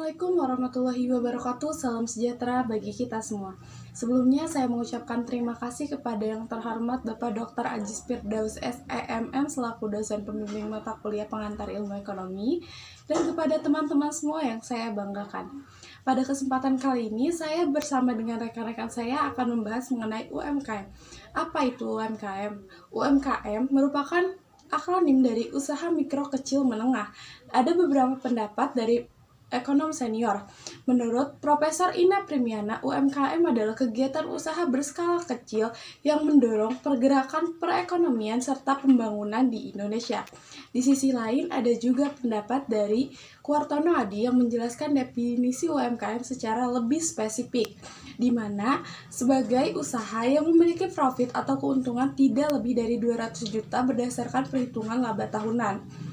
Assalamualaikum warahmatullahi wabarakatuh. Salam sejahtera bagi kita semua. Sebelumnya saya mengucapkan terima kasih kepada yang terhormat Bapak Dr. Ajis Firdaus SEMM selaku dosen pembimbing mata kuliah pengantar ilmu ekonomi dan kepada teman-teman semua yang saya banggakan. Pada kesempatan kali ini saya bersama dengan rekan-rekan saya akan membahas mengenai UMKM. Apa itu UMKM? UMKM merupakan akronim dari usaha mikro kecil menengah. Ada beberapa pendapat dari ekonom senior. Menurut Profesor Ina Primiana, UMKM adalah kegiatan usaha berskala kecil yang mendorong pergerakan perekonomian serta pembangunan di Indonesia. Di sisi lain, ada juga pendapat dari Kuartono Adi yang menjelaskan definisi UMKM secara lebih spesifik, di mana sebagai usaha yang memiliki profit atau keuntungan tidak lebih dari 200 juta berdasarkan perhitungan laba tahunan.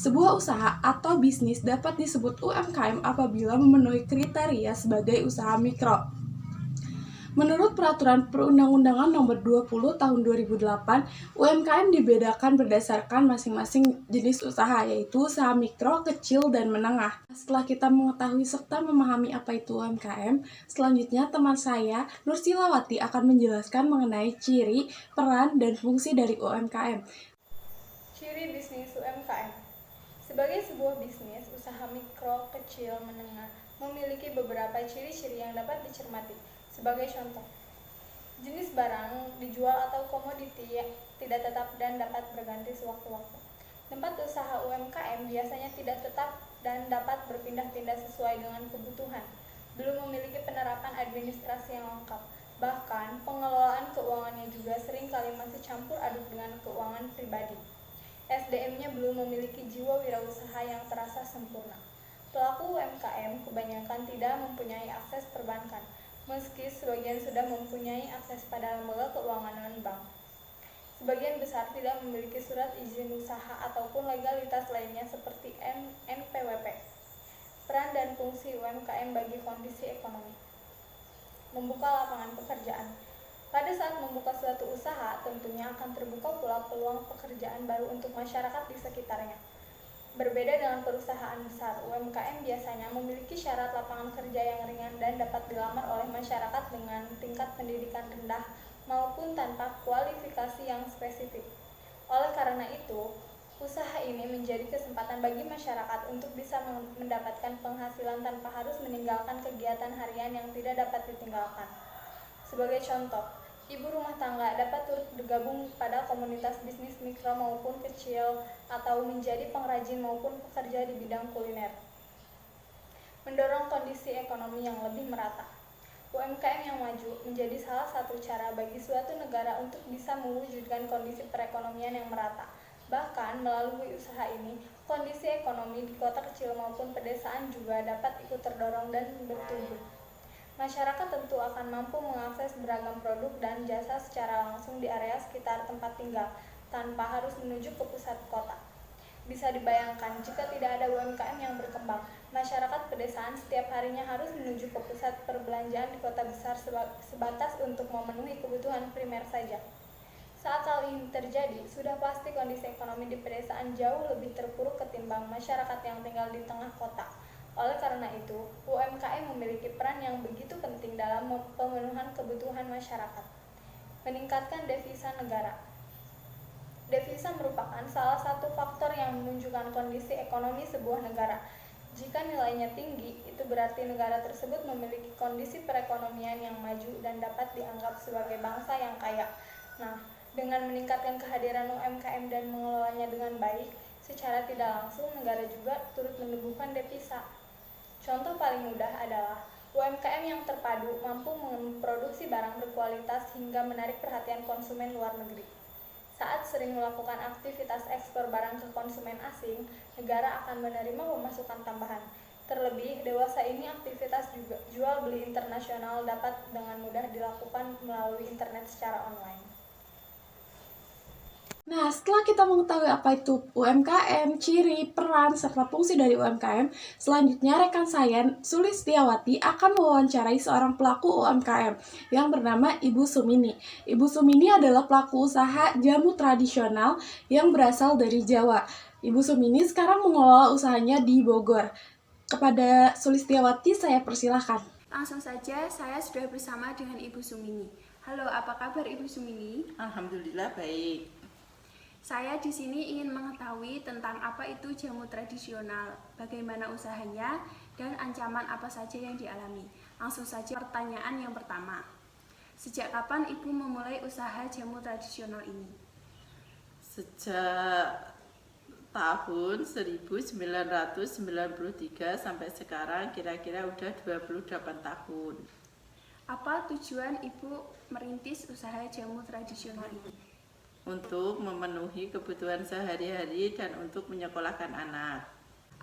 Sebuah usaha atau bisnis dapat disebut UMKM apabila memenuhi kriteria sebagai usaha mikro. Menurut Peraturan Perundang-undangan Nomor 20 Tahun 2008, UMKM dibedakan berdasarkan masing-masing jenis usaha, yaitu usaha mikro, kecil, dan menengah. Setelah kita mengetahui serta memahami apa itu UMKM, selanjutnya teman saya, Nur Silawati, akan menjelaskan mengenai ciri, peran, dan fungsi dari UMKM. Ciri bisnis UMKM. Sebagai sebuah bisnis, usaha mikro, kecil, menengah memiliki beberapa ciri-ciri yang dapat dicermati. Sebagai contoh, jenis barang dijual atau komoditi tidak tetap dan dapat berganti sewaktu-waktu. Tempat usaha UMKM biasanya tidak tetap dan dapat berpindah-pindah sesuai dengan kebutuhan. Belum memiliki penerapan administrasi yang lengkap. Bahkan, pengelolaan keuangannya juga seringkali masih campur aduk dengan keuangan pribadi. SDM-nya belum memiliki jiwa wirausaha yang terasa sempurna. Pelaku UMKM kebanyakan tidak mempunyai akses perbankan, meski sebagian sudah mempunyai akses pada lembaga keuangan non-bank. Sebagian besar tidak memiliki surat izin usaha ataupun legalitas lainnya seperti NPWP. Peran dan fungsi UMKM bagi kondisi ekonomi. Membuka lapangan pekerjaan. Pada saat membuka suatu usaha, tentunya akan terbuka pula peluang pekerjaan baru untuk masyarakat di sekitarnya. Berbeda dengan perusahaan besar, UMKM biasanya memiliki syarat lapangan kerja yang ringan dan dapat dilamar oleh masyarakat dengan tingkat pendidikan rendah maupun tanpa kualifikasi yang spesifik. Oleh karena itu, usaha ini menjadi kesempatan bagi masyarakat untuk bisa mendapatkan penghasilan tanpa harus meninggalkan kegiatan harian yang tidak dapat ditinggalkan. Sebagai contoh, ibu rumah tangga dapat turut bergabung pada komunitas bisnis mikro maupun kecil atau menjadi pengrajin maupun pekerja di bidang kuliner. Mendorong kondisi ekonomi yang lebih merata. UMKM yang maju menjadi salah satu cara bagi suatu negara untuk bisa mewujudkan kondisi perekonomian yang merata. Bahkan melalui usaha ini, kondisi ekonomi di kota kecil maupun pedesaan juga dapat ikut terdorong dan bertumbuh. Masyarakat tentu akan mampu mengakses beragam produk dan jasa secara langsung di area sekitar tempat tinggal, tanpa harus menuju ke pusat kota. Bisa dibayangkan, jika tidak ada UMKM yang berkembang, masyarakat pedesaan setiap harinya harus menuju ke pusat perbelanjaan di kota besar sebatas untuk memenuhi kebutuhan primer saja. Saat hal ini terjadi, sudah pasti kondisi ekonomi di pedesaan jauh lebih terpuruk ketimbang masyarakat yang tinggal di tengah kota. Oleh karena itu, UMKM memiliki peran yang begitu penting dalam pemenuhan kebutuhan masyarakat. Meningkatkan devisa negara. Devisa merupakan salah satu faktor yang menunjukkan kondisi ekonomi sebuah negara. Jika nilainya tinggi, itu berarti negara tersebut memiliki kondisi perekonomian yang maju dan dapat dianggap sebagai bangsa yang kaya. Nah, dengan meningkatkan kehadiran UMKM dan mengelolanya dengan baik, secara tidak langsung negara juga turut menumbuhkan devisa. Contoh paling mudah adalah UMKM yang terpadu mampu memproduksi barang berkualitas hingga menarik perhatian konsumen luar negeri. Saat sering melakukan aktivitas ekspor barang ke konsumen asing, negara akan menerima pemasukan tambahan. Terlebih, dewasa ini aktivitas jual beli internasional dapat dengan mudah dilakukan melalui internet secara online. Nah, setelah kita mengetahui apa itu UMKM, ciri, peran, serta fungsi dari UMKM, selanjutnya rekan saya, Sulistiawati, akan mewawancarai seorang pelaku UMKM yang bernama Ibu Sumini. Ibu Sumini adalah pelaku usaha jamu tradisional yang berasal dari Jawa. Ibu Sumini sekarang mengelola usahanya di Bogor. Kepada Sulistiawati saya persilahkan. Langsung saja, saya sudah bersama dengan Ibu Sumini. Halo, apa kabar Ibu Sumini? Alhamdulillah baik. Saya di sini ingin mengetahui tentang apa itu jamu tradisional, bagaimana usahanya, dan ancaman apa saja yang dialami. Langsung saja pertanyaan yang pertama. Sejak kapan Ibu memulai usaha jamu tradisional ini? Sejak tahun 1993 sampai sekarang kira-kira udah 28 tahun. Apa tujuan Ibu merintis usaha jamu tradisional ini? Untuk memenuhi kebutuhan sehari-hari dan untuk menyekolahkan anak.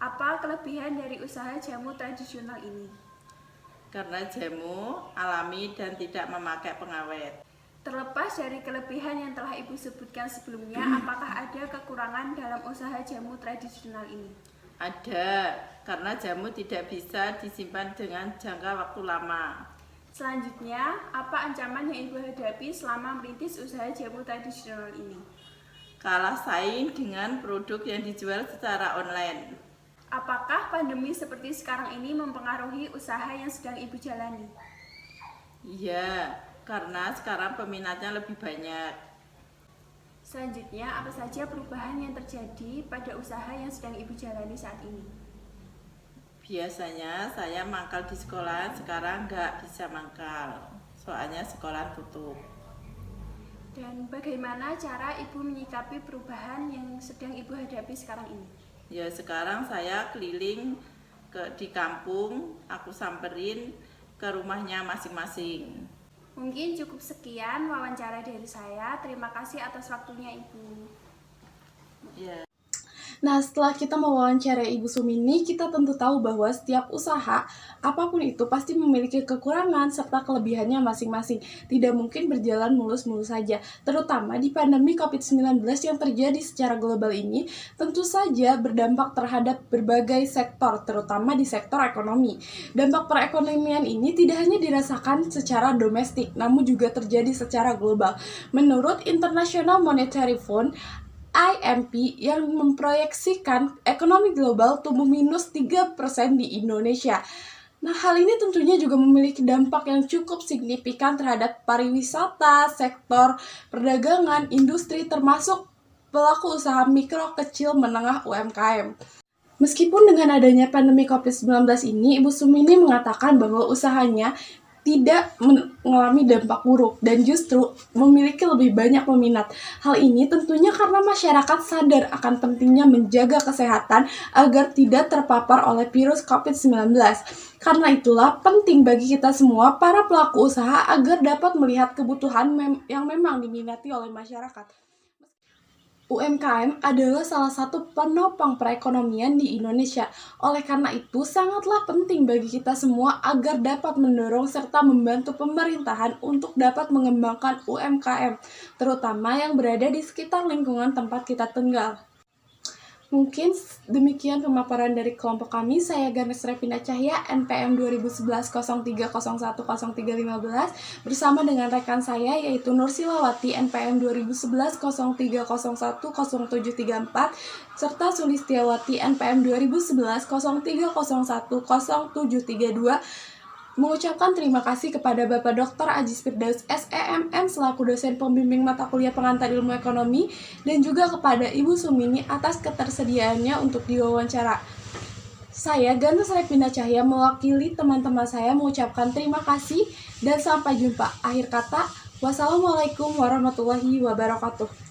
Apa kelebihan dari usaha jamu tradisional ini? Karena jamu alami dan tidak memakai pengawet. Terlepas dari kelebihan yang telah Ibu sebutkan sebelumnya, apakah ada kekurangan dalam usaha jamu tradisional ini? Ada, karena jamu tidak bisa disimpan dengan jangka waktu lama. Selanjutnya, apa ancaman yang Ibu hadapi selama merintis usaha jamu tradisional ini? Kalah saing dengan produk yang dijual secara online. Apakah pandemi seperti sekarang ini mempengaruhi usaha yang sedang Ibu jalani? Iya, karena sekarang peminatnya lebih banyak. Selanjutnya, apa saja perubahan yang terjadi pada usaha yang sedang Ibu jalani saat ini? Biasanya saya mangkal di sekolah, sekarang nggak bisa mangkal, soalnya sekolah tutup. Dan bagaimana cara Ibu menyikapi perubahan yang sedang Ibu hadapi sekarang ini? Ya sekarang saya keliling di kampung, aku samperin ke rumahnya masing-masing. Mungkin cukup sekian wawancara dari saya. Terima kasih atas waktunya Ibu. Ya. Nah, setelah kita mewawancarai Ibu Sumini, kita tentu tahu bahwa setiap usaha, apapun itu, pasti memiliki kekurangan serta kelebihannya masing-masing. Tidak mungkin berjalan mulus-mulus saja. Terutama di pandemi COVID-19 yang terjadi secara global ini, tentu saja berdampak terhadap berbagai sektor, terutama di sektor ekonomi. Dampak perekonomian ini tidak hanya dirasakan secara domestik, namun juga terjadi secara global. Menurut International Monetary Fund, IMF yang memproyeksikan ekonomi global tumbuh minus 3% di Indonesia. Nah, hal ini tentunya juga memiliki dampak yang cukup signifikan terhadap pariwisata, sektor perdagangan, industri, termasuk pelaku usaha mikro, kecil, menengah UMKM. Meskipun dengan adanya pandemi COVID-19 ini, Ibu Sumini mengatakan bahwa usahanya tidak mengalami dampak buruk dan justru memiliki lebih banyak peminat. Hal ini tentunya karena masyarakat sadar akan pentingnya menjaga kesehatan agar tidak terpapar oleh virus COVID-19. Karena itulah penting bagi kita semua, para pelaku usaha, agar dapat melihat kebutuhan yang memang diminati oleh masyarakat. UMKM adalah salah satu penopang perekonomian di Indonesia. Oleh karena itu, sangatlah penting bagi kita semua agar dapat mendorong serta membantu pemerintahan untuk dapat mengembangkan UMKM, terutama yang berada di sekitar lingkungan tempat kita tinggal. Mungkin demikian pemaparan dari kelompok kami. Saya Ganes Revina Cahya, NPM 2011-0301-0315, bersama dengan rekan saya yaitu Nur Silawati, NPM 2011-0301-0734, serta Sulistiawati, NPM 2011-0301-0732, mengucapkan terima kasih kepada Bapak Dr. Ajis Firdaus SEMM selaku dosen pembimbing mata kuliah pengantar ilmu ekonomi, dan juga kepada Ibu Sumini atas ketersediaannya untuk diwawancara. Saya Ganes Revina Cahya mewakili teman-teman saya mengucapkan terima kasih dan sampai jumpa. Akhir kata, wassalamualaikum warahmatullahi wabarakatuh.